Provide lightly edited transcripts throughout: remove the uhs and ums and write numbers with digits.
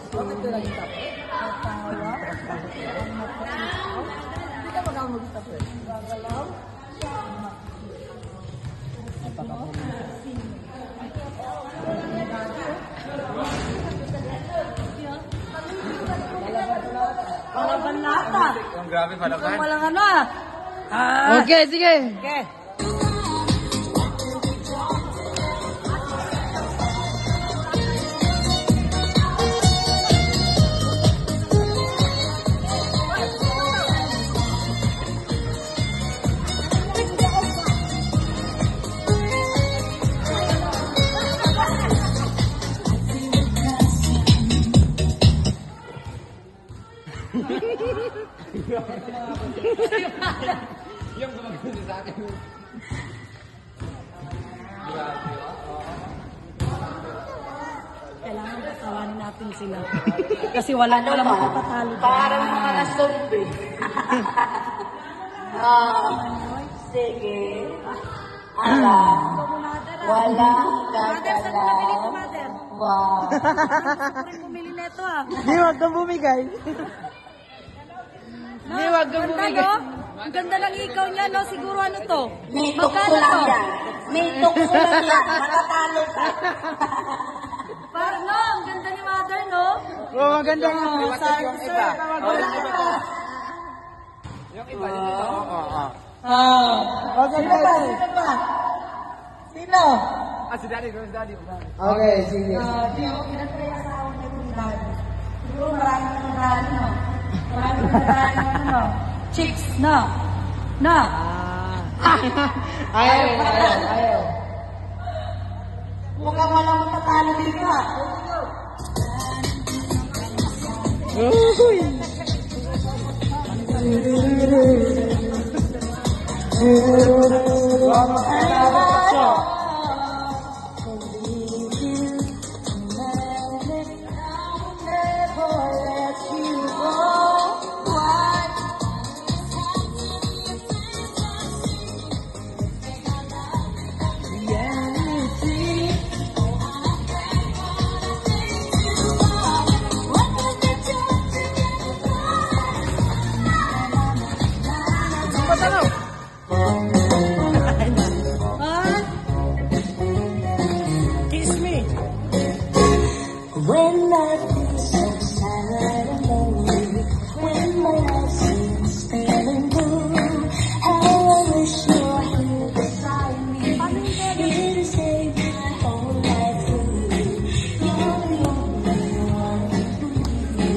Bakit ka lagi tapo? Natawa? Hindi ka magamag tapo eh. Gagalaw? Palaban lata. Ang grabe palaban. Walang ano ah. Okay, sige. Okay. Yung gumagulo sa akin. Kailangan patawanin natin sila. Kasi walang makapatalo. Parang mga zombie. Sige. Walang gagalaw. Wow. Pumili neto ah. Di, wag kang bumigay. Di, wag kang bumigay. Ang ganda ng ikaw niya, no? Siguro ano to? May tukso lang yan. May tukso lang yan. Matatalo ka. Parang no, ang ganda ni Mother, no? Oh, maganda nga. Yung iba. Yung iba. Oo. Maganda nga. Sino ba? Sino? Ah, si Daddy. Okay, sige. Di ako pinatry asawa na yung daddy. Siguro maraming marami, no? Maraming marami, no? Chicks, no? No? Ayaw. Mukhang walang matatalo dito ah. Uy. Kiss me. When I feel so sad and lonely, when my heart seems spinning blue, how I wish you were here beside me, here to save my whole life through. You're the only one for me.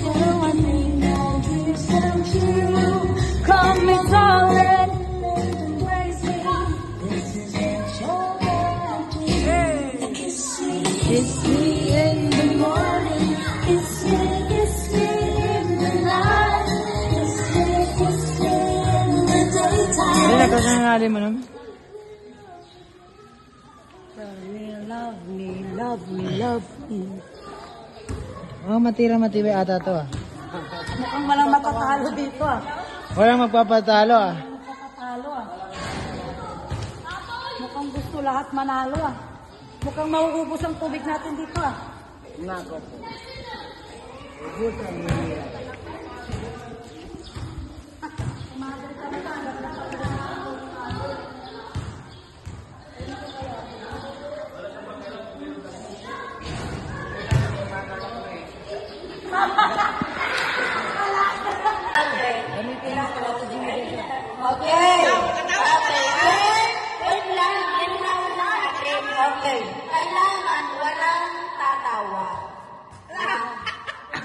You're the one thing that dreams come true. Come and darling, and embrace me. This is what you're gonna do. Kiss me in the morning, kiss me in the night, kiss me in the daytime. Hindi, nagkakangali mo naman. Love me, love me, love me. Oh, matira-matibay ata to ah. Mukhang walang matatalo dito ah. Walang magpapatalo ah. Matatalo ah. Mukhang gusto lahat manalo ah. Mukhang mauubos ang tubig natin dito ah. Nako po. Okay. Wait lang. Yan lang natin. Okay. Kailangan walang tatawa.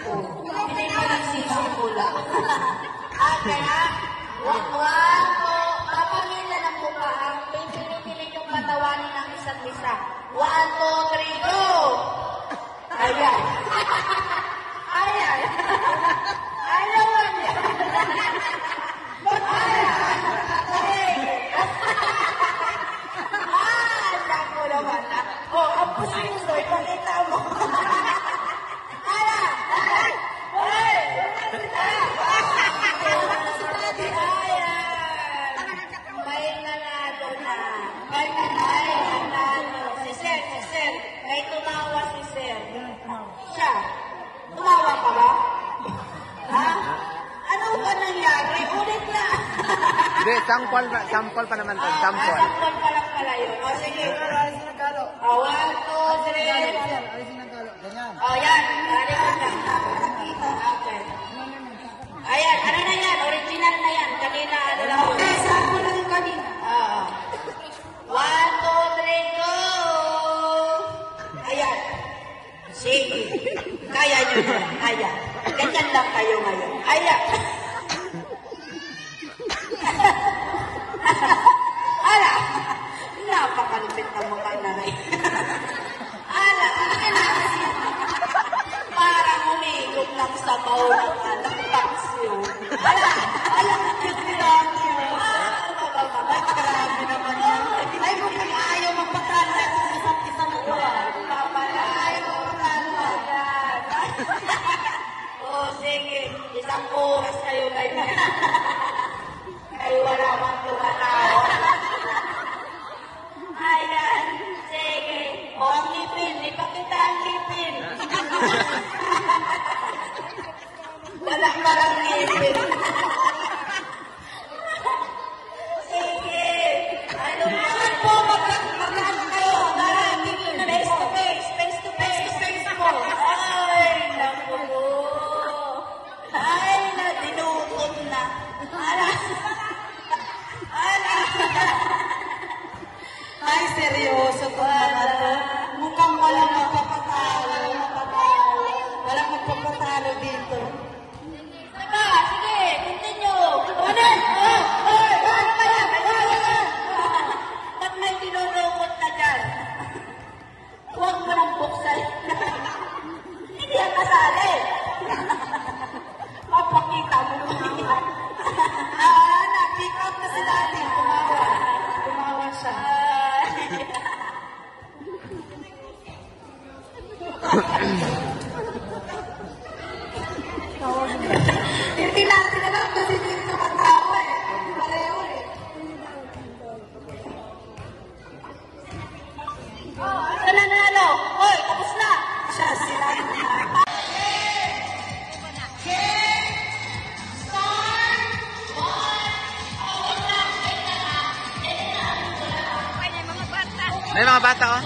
Hindi mo nagsisimula. Okay ha? Wag po. Kapangila ng mukha ang pinipilit yung patawanin ng isa't isa. 1, 2, 3, go! Ayan. Ayan. Ayaw mo niya. Naku naman na. Oh, ang puso ipakita mo. Ala! Hoy! May nanalo na. May nanalo. Si Sir. May tumawa si Sir. Siya. Hindi, sample pa naman to. Sample. Sample pa lang pala yun. O, sige. O, 1, 2, 3. Alisin ng kalo. Ganyan. O, yan. Balikan na. Okay. Ayan, ano na yan? Original na yan. Kanina, ano lang. Sample lang kanina. Oo. 1, 2, 3, go! Ayan. Sige. Kaya nyo na. Ayan. Ganyan lang kayo ngayon. Ayan. Ala. Napakalupit ng mga nanay. Ala. Parang umigop ng sabaw ng anak taksyo. Ala. Ala. Grabe mo. Grabe naman yan. Ay, kung ayaw magpatala sa isa't isa mo ko. Papala. Ayaw magpatala. O, sige. Isang oras kayo ganyan. Ay, wala mang tumatawa. Ayan. Sige. O, ang ngipin. Ipakita ang ngipin. Wala parang ngipin. Sige. Ano po? Magkano kayo? Face to face. Face to face. Face po. Ay, naku po. Ay, dinukot na. Ala. Ala. Ay, seryoso to mga to. Mukhang walang magpapatalo. Walang magpapatalo dito. Diba? Sige, continue. Ulit! Ano ba yan? Ba't may dinurukot na dyan? Huwag mo nang buksan. Hindi yan kasali. Papakita mo niya. Na-pick up na si Daddy. Tumawa siya. Hindi natin alam kasi hindi tumatawa eh. Pareho eh. Ano na ano? Hoy, tapos na. Siya sila. May mga bata, oh.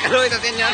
Kalau itu senior.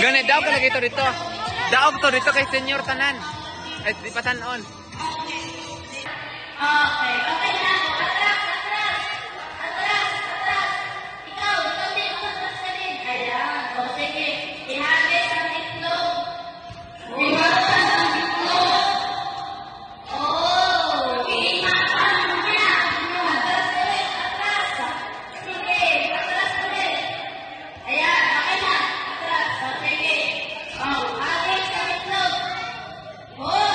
Ganit daw ka lagi ito dito. Daog to dito kay senior tanan. Ay di pa tanon. Okay, okay na. Atras. Ikaw, dito sa rin. Ayan. O sige, ihagis ang itlog. Iwasan ang itlog. Oh, iwasan mo niya. Atras. Sige, atras ulit. Ayan, okay na. Atras. O sige. Oh, hagis ang itlog. Oh.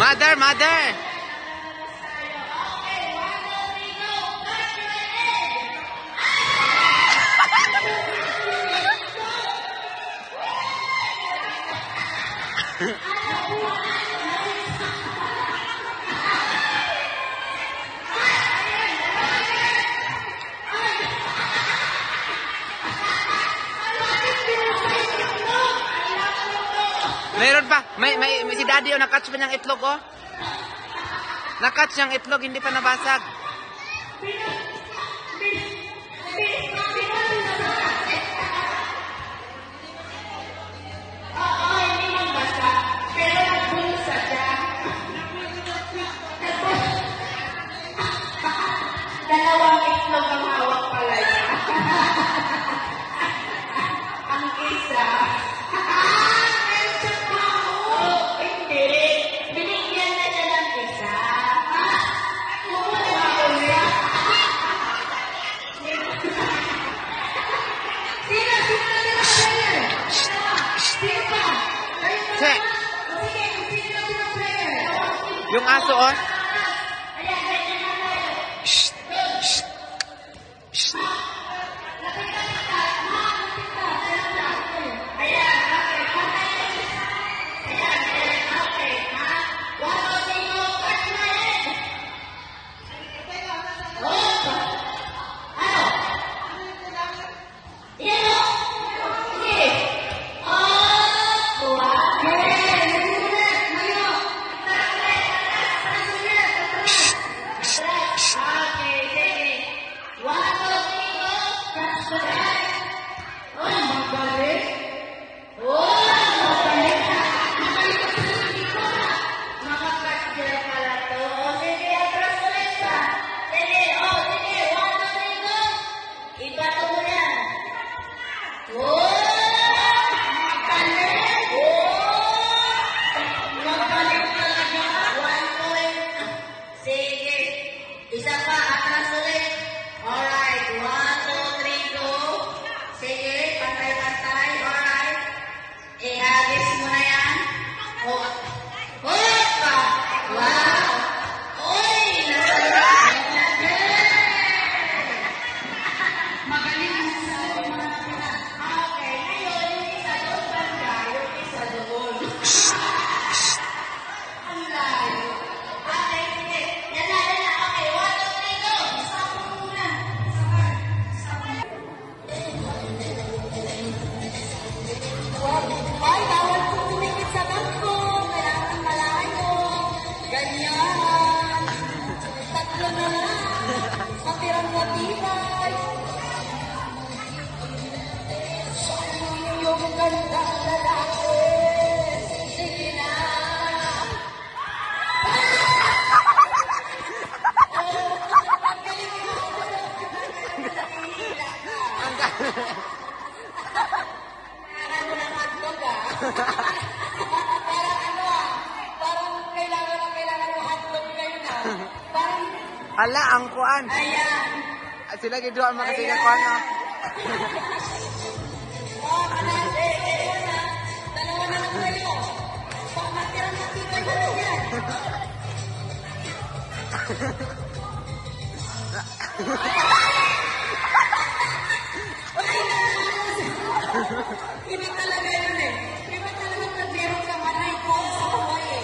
Mother, mother! Mayroon pa. May si Daddy, oh, nakatch pa niyang itlog, oh. Nakatch niyang itlog, hindi pa nabasag. Dalawang itlog ang hawak pala niya. Ang isa. Hindi. Binigyan na siya ng isa. Sino pa? Che! Yung aso, oh. Isa pa, atras ulit. Alright, 1, 2, 3, go. Sige, pantay-pantay. Alright. Ihagis mo na yan. Oh. Hopa! Wow! Uy! Nasarap! Magaling ang sa mga pina. Okay, ngayon, yung isa doon banda, yung isa doon. Ang layo. Okay, sige. Yan na. Okay, 1, 2, 3, go. Stop mo muna. Stop. Ay, bawal po tumikit sa bangko. Kailangan malayo. Ganyan. Tatlo na lang. Kapirang matibay. Saan yung ganda lalaki? Sige na. Kailangan mo ng hotdog, ah. Parang ano, ah. Parang kailangan mo hotdog kayo na. Parang, Hala, ang kuan. ayan. Sila gidwa ang makasiga kuan, oh. Oh, kanate. Ayun na. Dalawa na lang kayo. Pag matirang matibay na lang yan. Iba talaga yun eh. Iba talaga nagbiro sa manay ko sa buhay eh.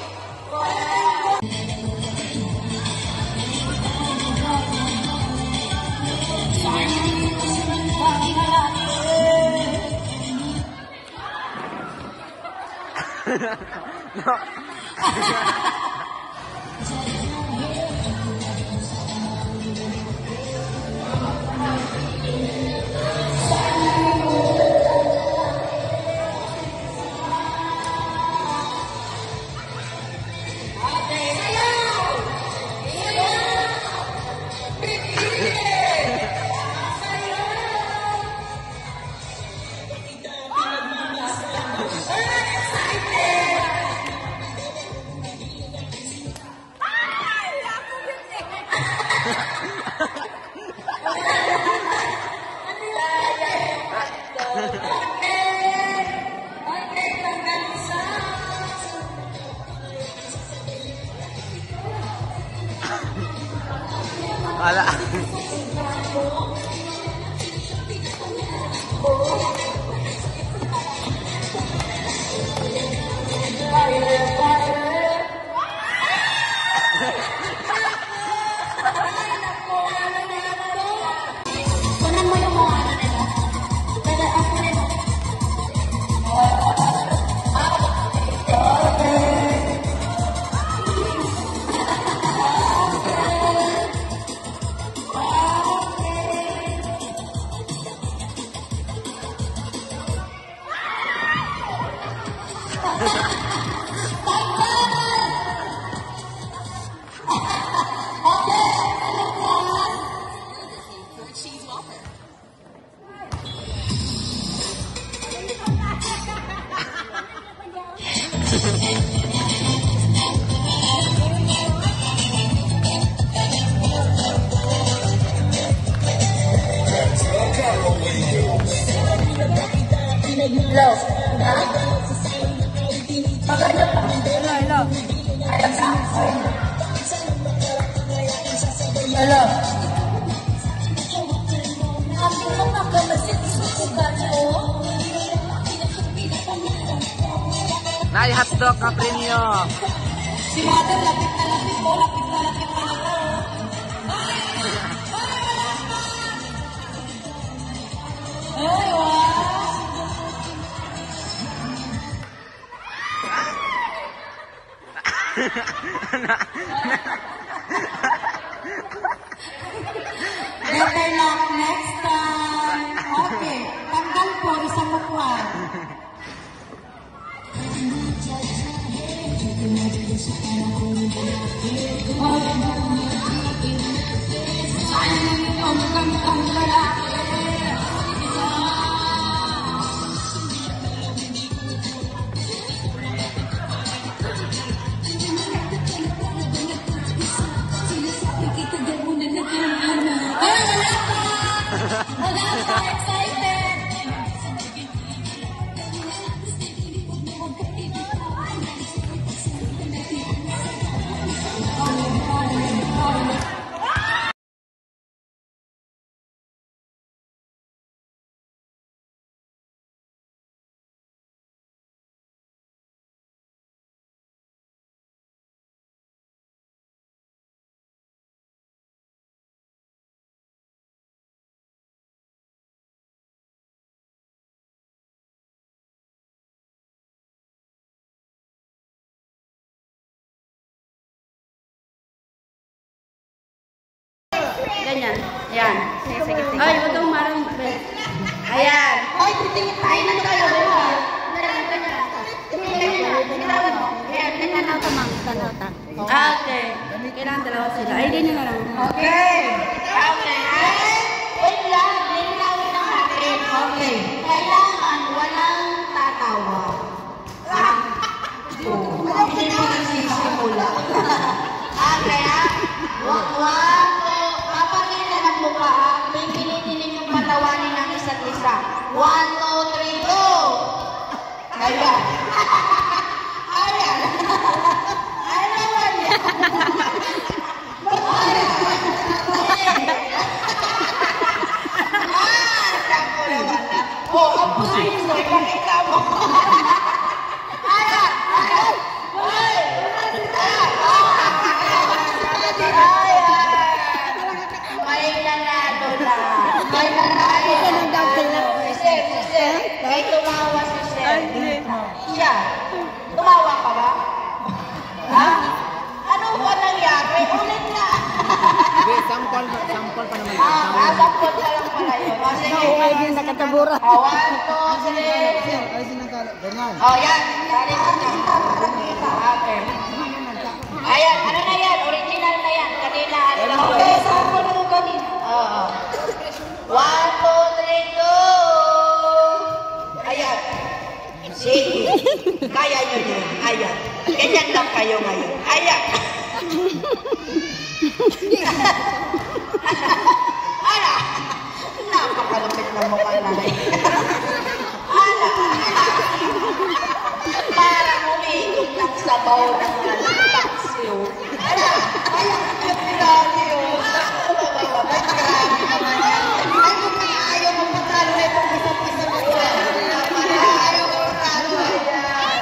Nay, hotdog ka premium. Si Mother, lapit na lapit po, lapit na lapit na ako. Ay, wow! Better luck next time. Okay, tanggal po, isang mukwan. Ganyan. Ayan. Sige, sige, sige. Ay, huwag kang marang. Ayan. Ay, titingin tayo na kayo. Ayan, tanaw ka, ma'am. Tanaw ta. Okay. Kailangan dalawa sila. Ay, ganyan na lang. Okay. Okay. Wait lang. Linawin na natin. Okay. Kailangan walang tatawa. Hindi mo nagsisimula. Okay, ha? Wag papakita ng mukha, ha? Pipilitin ninyong patawanin ng isa't isa. 1, 2, 3, go! Ayan. Ayan. Ayan. Sako naman na. Oh, ang pulis mo, ipakita mo. Ayan. Ayan. May nanalo na. May nanalo na. Si Sir. May tumawa si Sir. Siya. Tumawa ka ba? Ha? Ano ba nangyari? Ulit na. Hindi, sample pa naman. Sample pa lang pala yun. O, sige. Hindi nakatabura. O, 1, 2, 3. Ay, sinagala. Ganyan. O, yan. Dali ko na. Okay. Ayan, ano na yan? Original na yan. Kanina, ano lang. Okay, sample na yung kanina. Oo. 1, 2, 3, go! Ayan. Sige. Kaya nyo yun. Ayan. Ganyan lang kayo ngayon. Ayan. Ala. Napakalapit na mukha na. Ala. Parang umiikot ng sabaw ng paksiw. Ala. Ayan. Grabe yun. Grabe naman yan. Ay, kung ayaw mo patalo na itong isa-isa mo yan. Ayaw mo patalo na yan.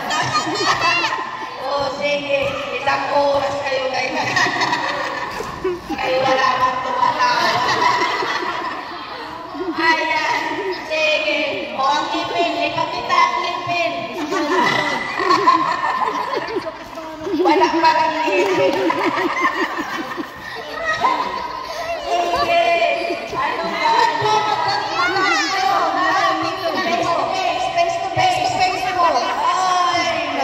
O, sige. Isang oras kayo ngayon. Kayo wala mong tumatalo. Ayan. Sige. O, ang ngipin. Ipakita ang ngipin. Wala parang ngipin. Sige. Ano ba? Ano ba? Face to face po. Ay.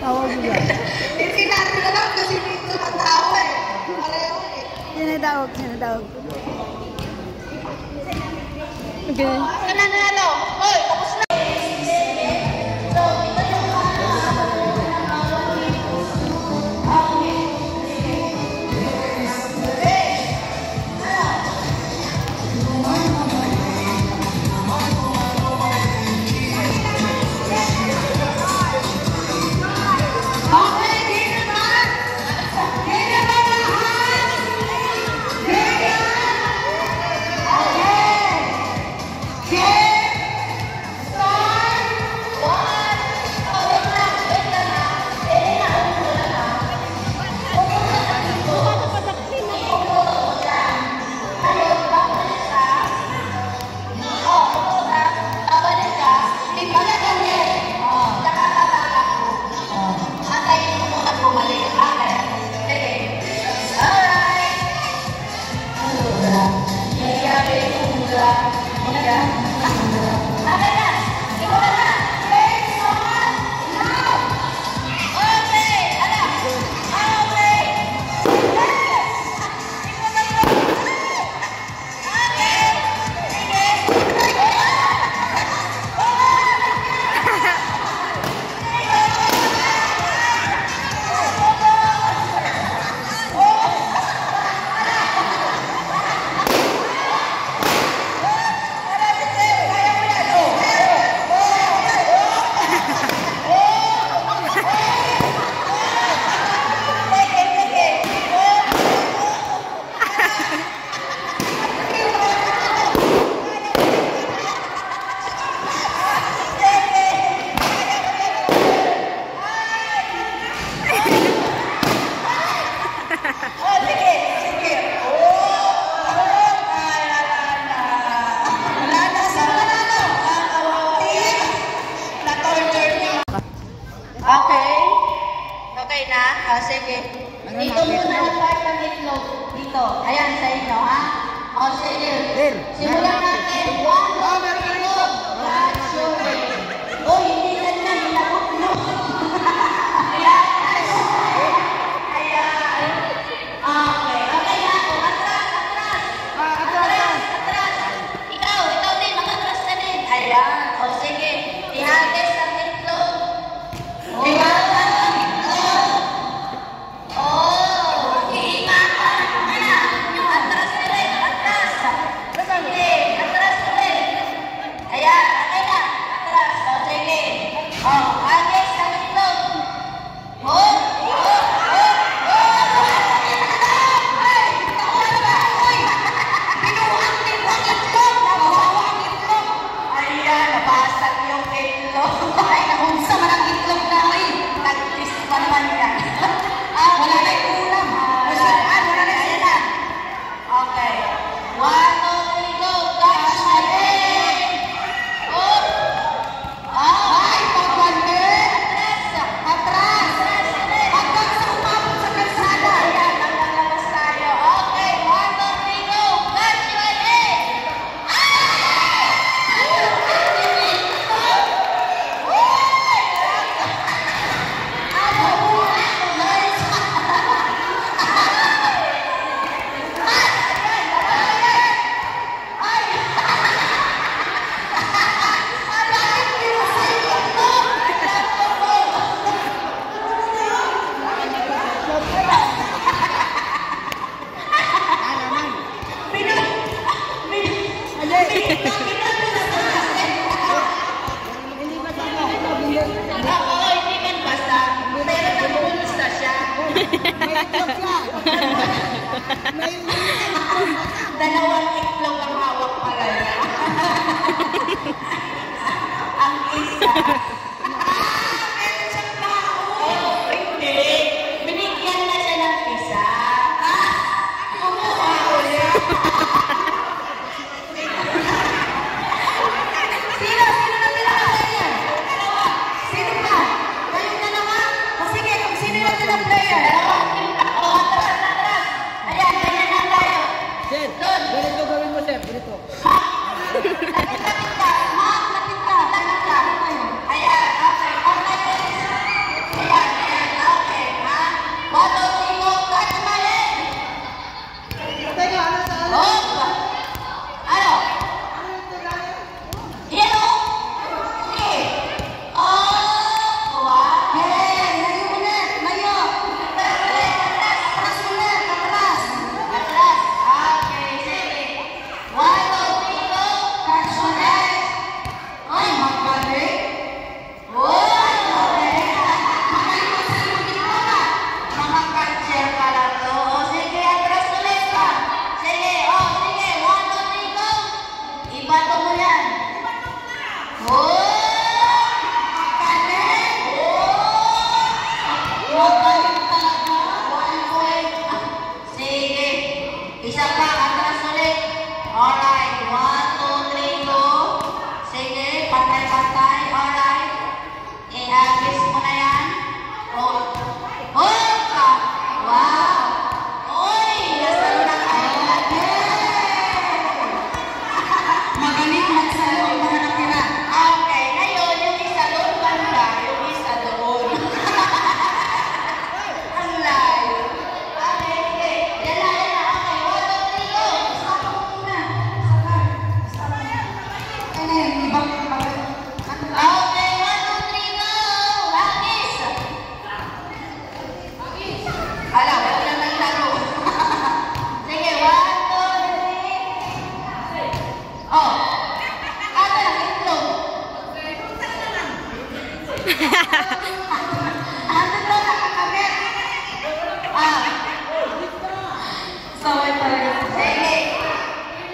Tawag siya. Sinabi na lang kasi dito matawa eh. Pareho eh. Sinatawag. Okay. Nanalo! Hoy, tapos na! Okay na? O, sige. Dito muna ang part ng itlog. Dito. Ayan, sa inyo, ha? O, sige. Simulan natin. 1, 2, 3, go. That's your way. O, hindi ka na nilakot mo. Ayan. Ayan. Okay. Okay na. O, atras. Atras. Ikaw din. Makatras ka din. Ayan. O, sige. Ihagis ang itlog. Diba? Dalawang itlog ang hawak pala niya. Ang isa. Meron siyang baon. Hindi. Binigyan na siya ng isa. Kumuha ulit. Sino na player? Sino pa? Kayong dalawa? O sige, kung sino na silang player? Ayan, ganyan lang tayo. Sir, ganito gawin mo, sir. Ganito. Lapit ka. Lapit ka. Saway talaga. Sige.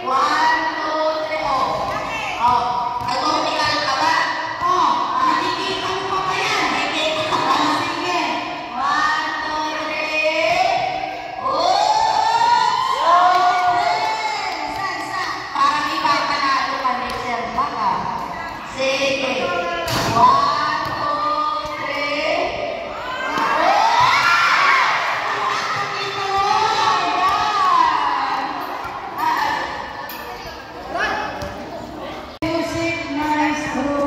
1, 2, 3, oh. Oh. Automatic ka ba? Oh. Nakikita mo pa ba yan? Sige. 1, 2, 3. Oh! Parang iba panalo ka ni Sir Baka. Sige. 1, 2, 3. Music maestro.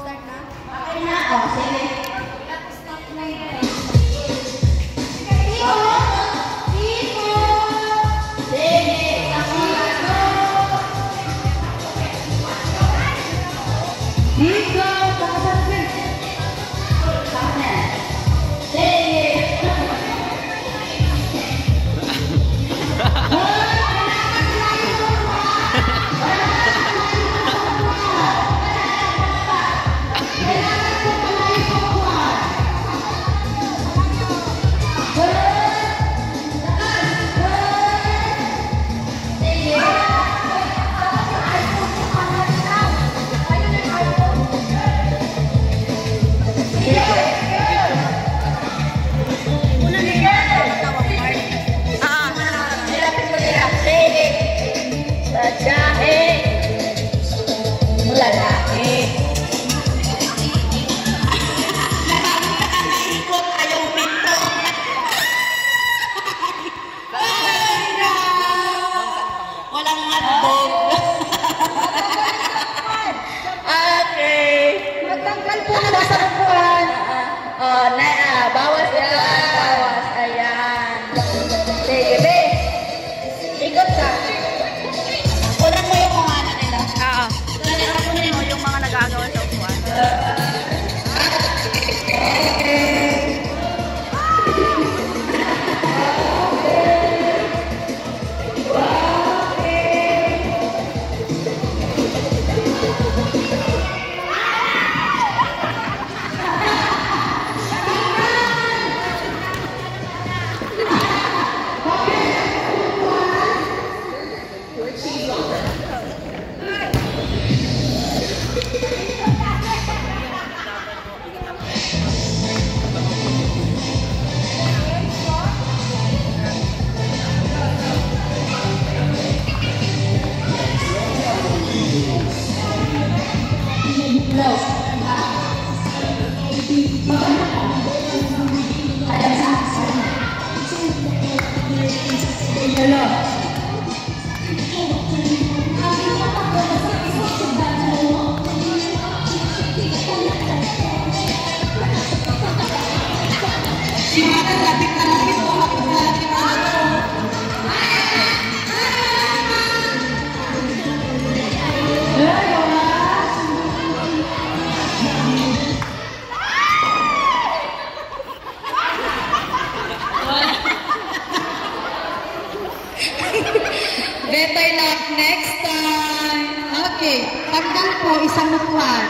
Start na? Okay na. Oh, sige. Stop na yun. Tiko! Tiko! Sige. Tiko! Kakasapin. Stop na. Sige. Walang hotdog. Okay. Magtanggal po na sa upuan. Oh, bawas yan. Bawas. Ayan. Sige, be. Ikot ka. Kunan mo yung mga ano nila. Oo. Kunan mo yung mga nagagawa sa upuan. Better luck next time. Okay. Tanggal po isang upuan.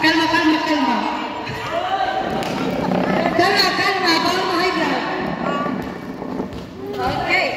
Kalma, kalma, kalma. Kalma, kalma. Bawal ma-high blood. Okay.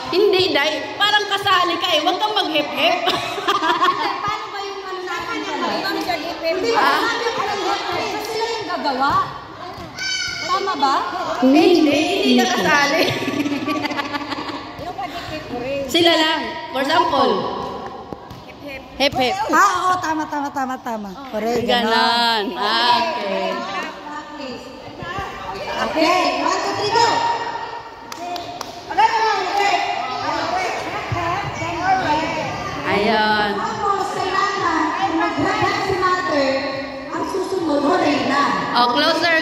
Hindi, Day. Parang kasali ka eh. Huwag kang mag-hip-hip. Paano ba yung ano natin pala? Hindi ba sabi ko lang kasi sila yung gagawa. Tama ba? Hindi ka kasali. Sila lang. For example. Hip-hip. Oo, tama. Correct, Ganon. Okay. Okay, 1, 2, 3, go! Ayun. Tapos, kailangan, kung nag-hagad si mother, ang susunod, hooray na. Oh, closer.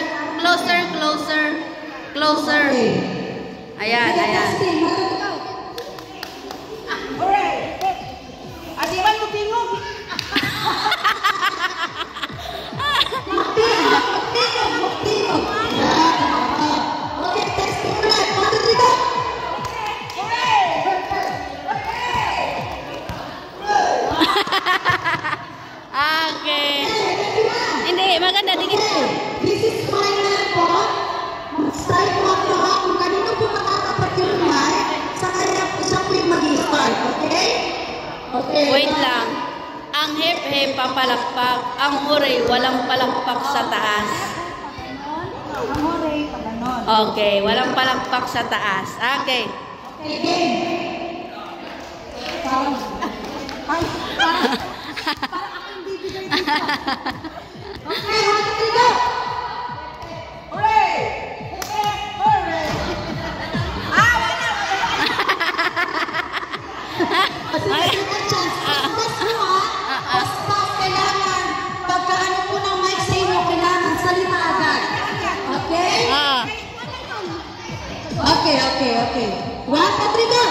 Ayan. Hooray! Adiwan mo, pingog! Magpingog! Okay, testing ulit. 1, 2, 3, go! Okay. Hindi, maganda. Dikit. This is final po. Mag-start po ako ha. Kung kanino po makakapat yung mic, sa kanya po siya po yung mag-start. Okay? Okay. Wait lang. Ang hip-hip papalakpak. Ang hooray, walang palakpak sa taas. Ang hooray, pa ganon. Okay, walang palakpak sa taas. Okay. Okay, game. Parang akong bibigay dito. Okay, 1, 2, 3, go! Hooray! Hooray! Wala! Kasi naging chance. Basta kailangan, pagkaano po ng mic sa inyo, kailangan salita agad. Okay? Okay. 1, 2, 3, go!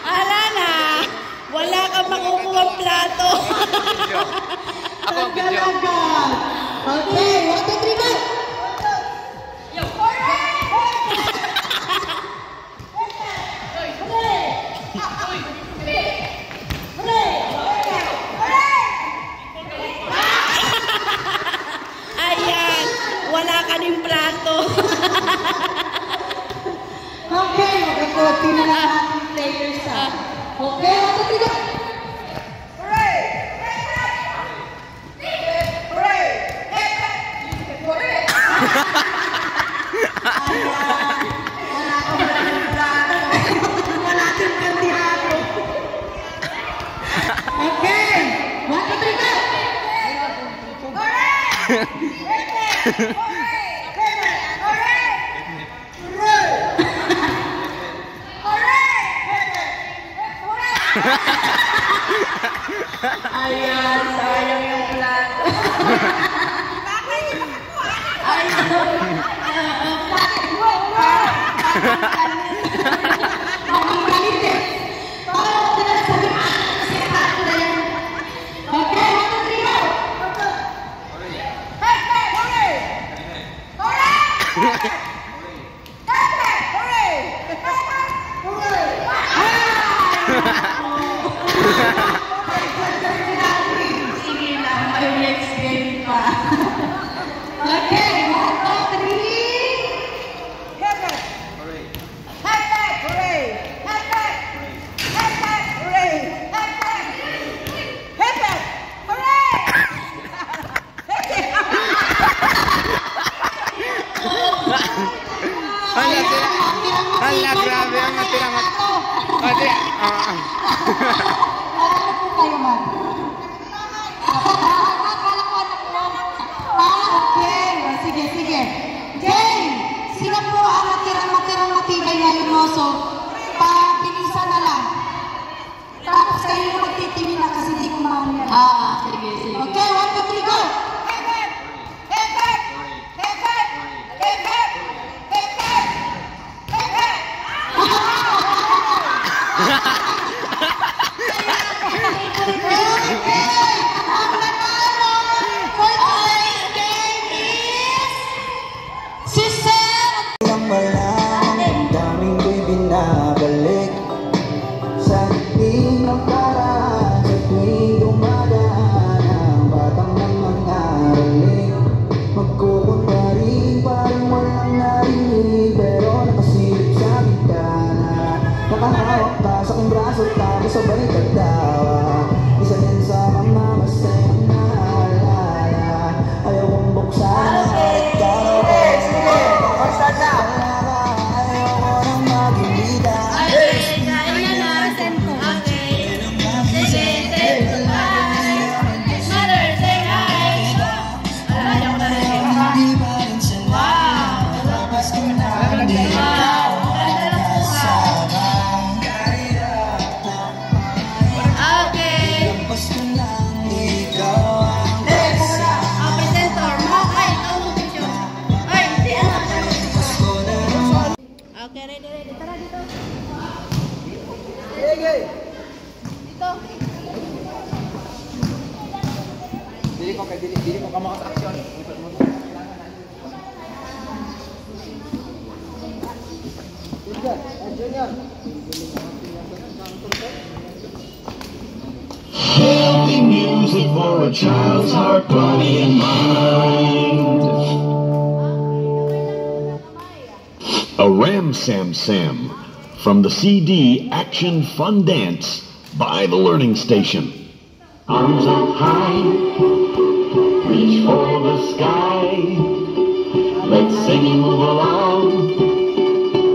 Ala na. Wala kang makukuha plato. Ako ang video. Okay, 1, 2, 3, go! Ayan. Wala ka din plato. Okay, magkakunti na lang ang players ha. Okay, 1, 2, 3, go! Wala kang kandihado. Okay, 1, 2, 3, go! Ayan, sayang yung plato. Sige lang, may next game pa. Okay, 1, 2, 3. Hooray! Hala, grabe ang matiramat. Pati, Ano po kayo man? Okay. Sige. Jane, sino po ang matirang matibay ngayon mo? So, pabilisan na lang. Tapos kayo yung magtitimin na kasi di ko maunyan. Sige. Okay, 1, 2, 3, go! Ang malang daming ko'y binabalik sa ating nakaraan, sa tuwing dumadaan ang batang ng mga aralik magkukunta sabay pagtawa. Isa yan sa mga masayang naalala. Ayaw kong buksan at karawan. Sige, mag-start na. Ayaw ko nang magimita. Hindi pa rin sila. Labas ko na ang ikaw. Sabang kahirap na labas ko na ang ikaw. Okay, ready. Tara dito. Sige. Dito. Dili ko ka makata-action. Junior. Healthy music for a child's heart, body, and mind. A Ram Sam Sam from the CD Action Fun Dance by The Learning Station. Arms up high, reach for the sky. Let's sing and move along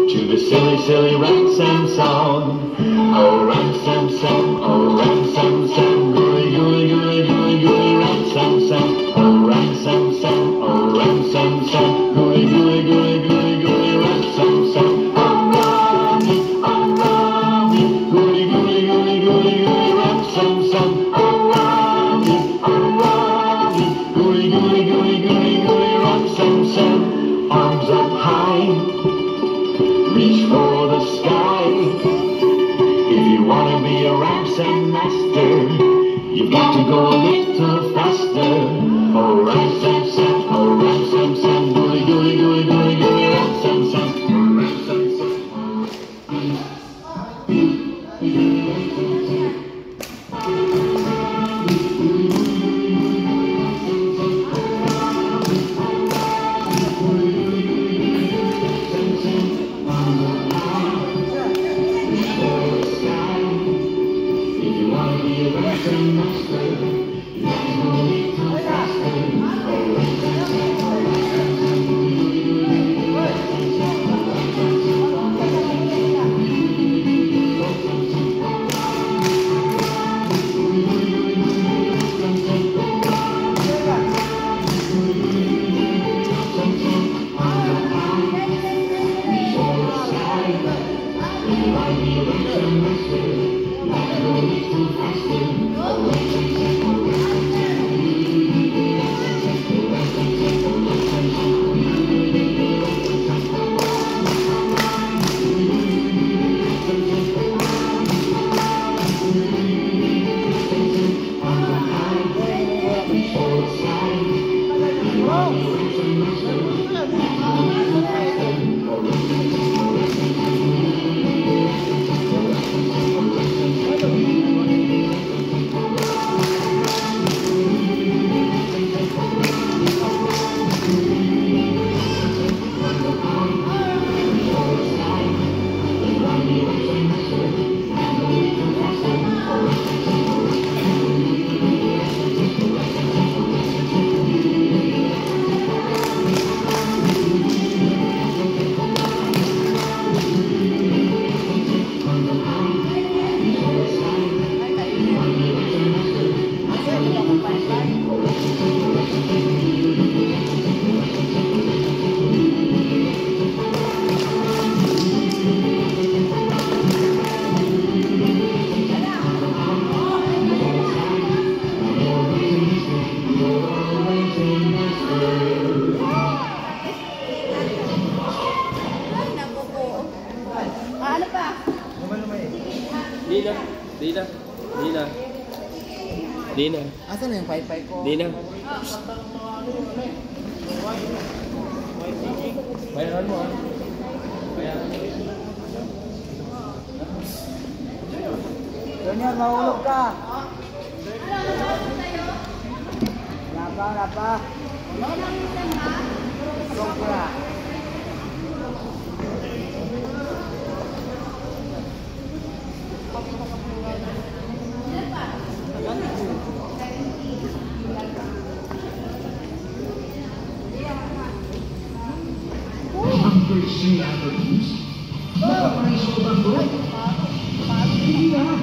to the silly, silly Ram Sam song. Oh, Ram Sam Sam, oh, Ram Sam Sam, gooey, gooey, gooey, gooey, gooey, Ram Sam Sam. Oh, Ram Sam Sam, oh, Ram Sam Sam, gooey, gooey, gooey, gooey, gooey, Ram Sam Sam. Oh, Rami, gooey, gooey, gooey, gooey, gooey, Ram Sam Sam. Oh, Rami, gooey, gooey, gooey, gooey, gooey, Ram Sam Sam. Arms up high, reach for the sky. If you want to be a Ram Sam master, you've got to go a little faster. Oh, Ram Sam Sam, oh, Ram Sam Sam, gooey, gooey, gooey, gooey, gooey, Ram Sam Sam. Oh, Ram Sam Sam. Dina. Asan na yung pi-pi ko? Dina. Bayaran mo ah. Bayaran. Junior, mahulog ka. Lapa. Sobra. street afternoons? Nakakain sobrang bro. Hindi na.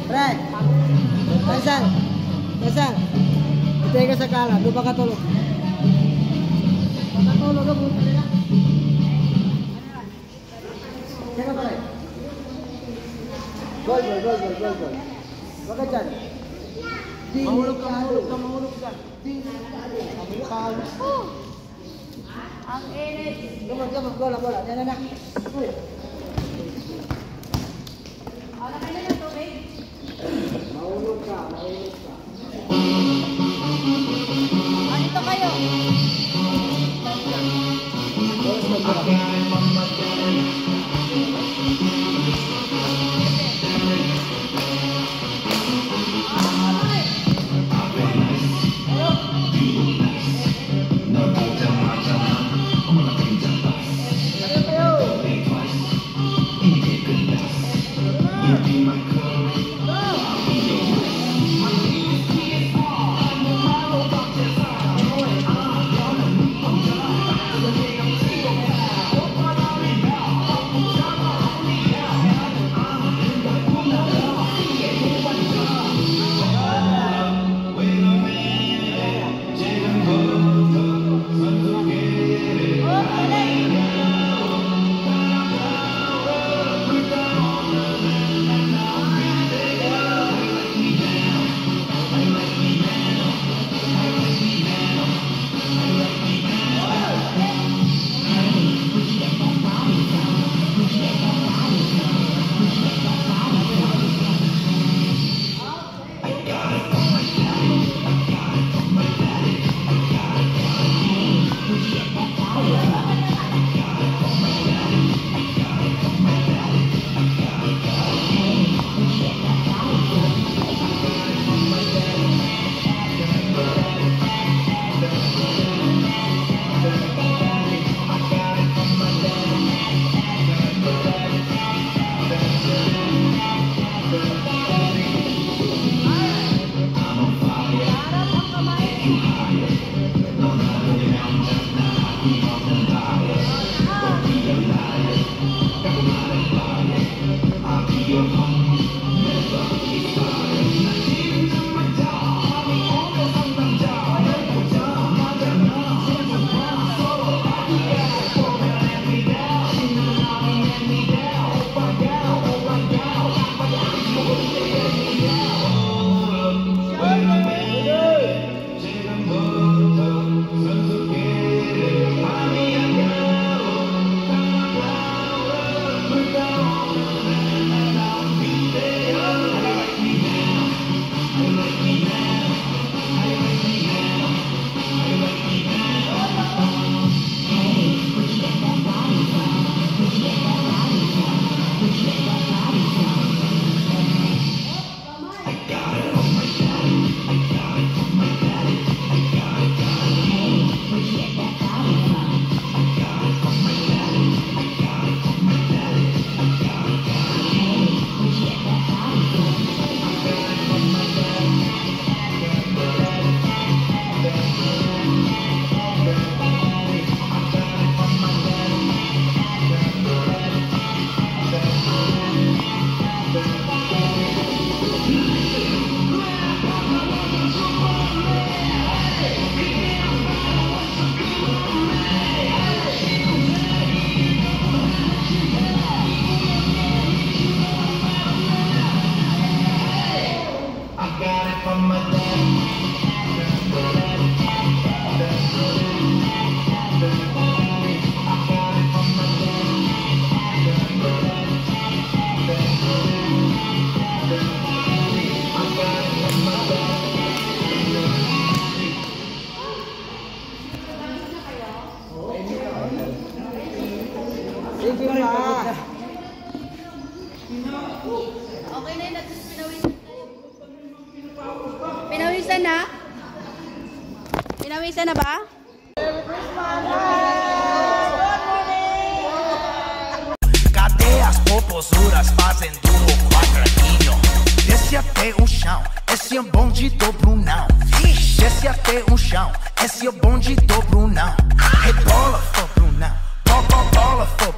Fred, nasaan? Nasaan? Itay ka sa kala, doon ba katulog? Katulog ka po talaga. Sino ba rin? Gol. Baka dyan. Mahulog ka. Ang init. Gamon, bola. Yan na. Uy. Ano kayo ng tubig? Mahulog ka. Dito kayo. Sige na. Okay na yun, at pinawisan na? Pinawisan na ba? Cadeias, popozuras fazendo o quadradinho. Desce até o chão, esse é o bonde do Brunão. Desce até o chão, esse é o bonde do Brunão. Rebola, for Brunão, bola, for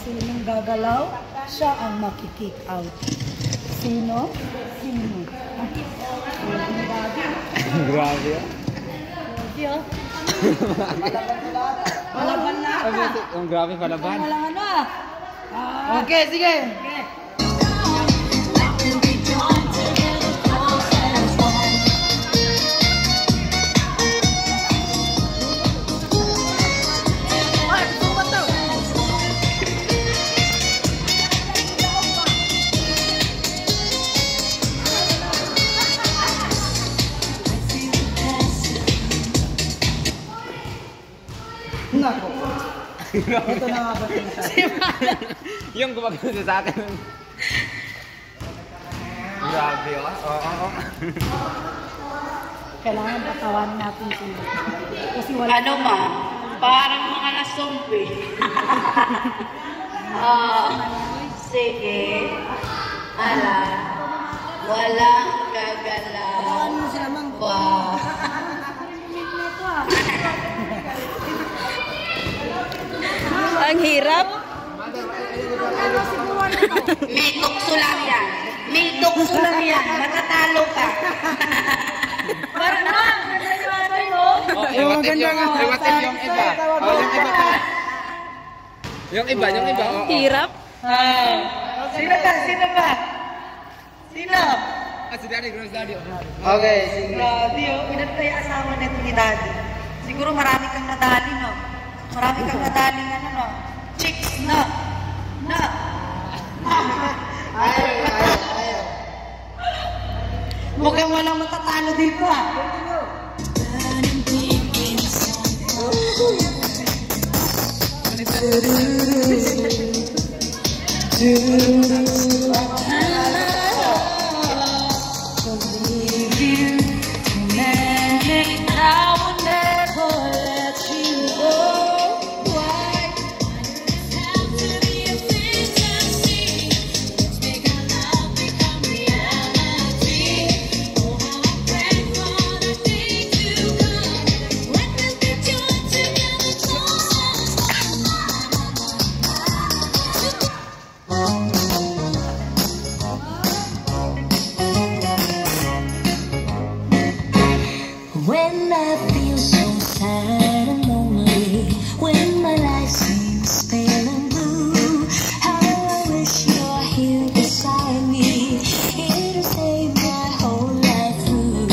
Sinong gagalaw, siya ang makikick out. Sino? Sino? Grabe ah. Malaban na. Ang grabe palaban. Walang ano ah. Okay, sige. Nako. Ito na nga ba Yung gumagano sa akin. Grabe ah. Oo. Kailangan patawanin natin sila. Kasi wala. Ano ma? Parang mga nasumpi. Sige. Ala. Walang gagalaw. Ano sila mang? Wow. Ang hirap. May tukso lang yan. May tukso lang yan. Matatalo ka. Parang na. Yung maganda nga. Yung iba. Yung iba. Hirap. Sino ba? Sino ba? Sino? Si Daddy, Gross Daddy. Okay, sige. Daddy, ilan tayo asawa nito ni Daddy? Siguro marami kang nadali, no? Marami kang nadaling ano, no? Chicks, no? No? Ayaw. Mukhang walang matatalo dito, ah. When I feel so sad and lonely, when my life seems pale and blue, how I wish you're here beside me, here to save my whole life through.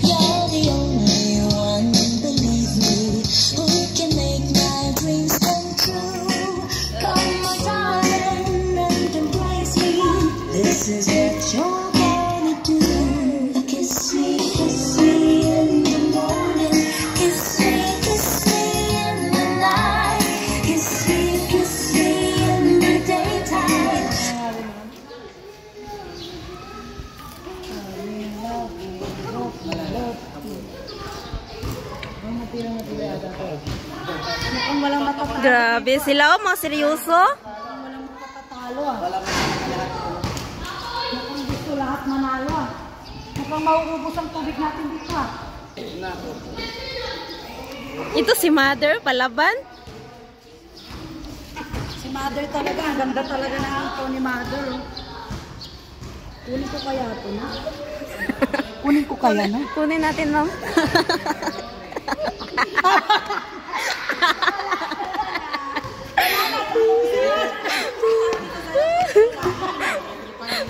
You're the only one, believe me, who can make my dreams come true. Come my darling and embrace me, this is what you're gonna do. Kiss me in the morning, kiss me in the night, kiss me in the daytime. Mukhang walang matatalo. Grabe sila, oh, mga seryoso. Walang matatalo, ah. Mukhang gusto lahat manalo, ah. Mukhang mauubos ang tubig natin dito, ah. Ito si Mother, palaban. Si Mother talaga. Ang ganda talaga ng ito ni Mother. Kunin ko kaya ito, no? Kunin ko kaya, no? Kunin natin, ma'am.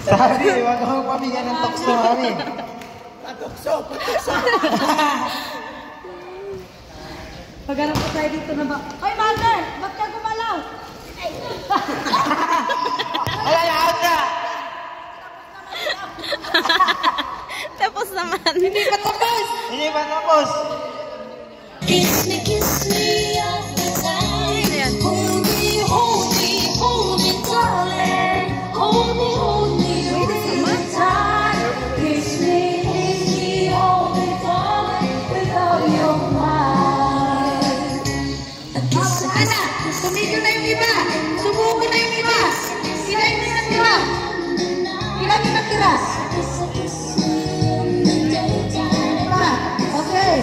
Sabi, wag akong pamigyan ng tukso kami. Patukso. Paghanap ko tayo dito na ba? Hoy, Mother! Ba't ka gumalaw? Alalaw ka! Tapos naman. Hindi pa tapos! Kiss me all the time. Hold me, darling. Hold me all the time. Kiss me all the time. Without your mind. Ana, tumigil na yung iba. Subukin na yung iba. Sila yung natira. Ilan yung natira? Okay.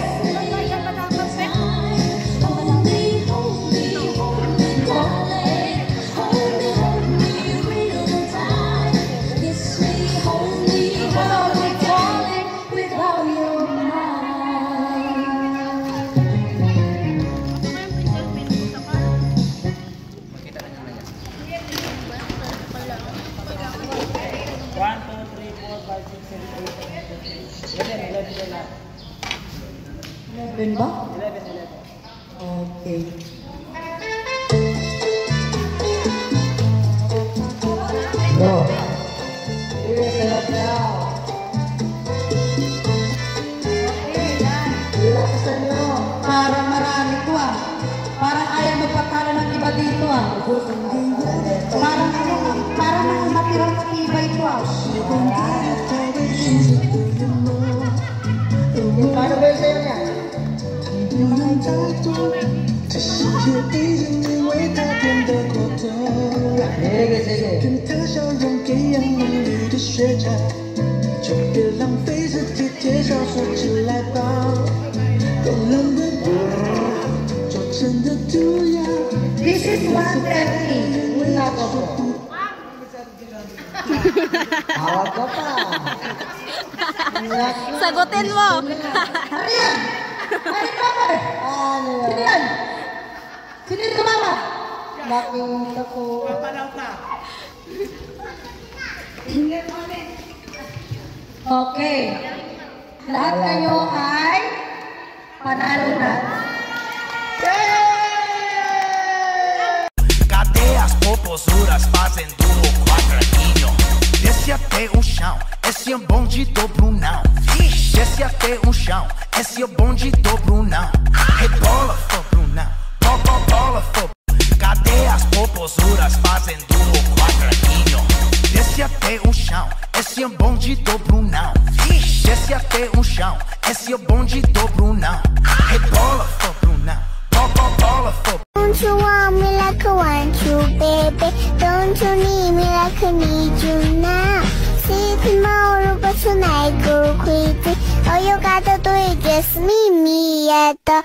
Ben ba? 11. Okay. Go. Relax now. Relaxan nyo. Parang marami ko ah. Parang ayaw magpakala ng iba dito ah. Parang matirang matibay ko ah. Paano ba yung sayo niya? 这世界已经因为他变得过多， Sige. 跟他笑容一样浓郁的学长，就别浪费时间介绍，说起来吧，冰冷的我，做成的毒药。 This is 130. Wala ko po. Tawag ka pa. Sagutin mo. Ariyan! Ay, mama! Ano Sino yan? yan? Sino yung mama? Nakita ko. Okay. Lahat kayo ay panalo na. Cadê as popozuras fazendo o quadradinho? Desce até o chão, esse é bonde do Brunão. Desce até o chão, esse é bonde do Brunão. Rebola, for Brunão, bola, for. Cadê as popozuras fazendo o quadradinho? Desce até o chão, esse é bonde do Brunão. Desce até o chão, esse é bonde do Brunão. Rebola, for Brunão, bola, for. Don't you want me like I want you, baby? Don't you need me like I need you now? See tomorrow, but tonight go crazy. All you gotta do is just meet me at the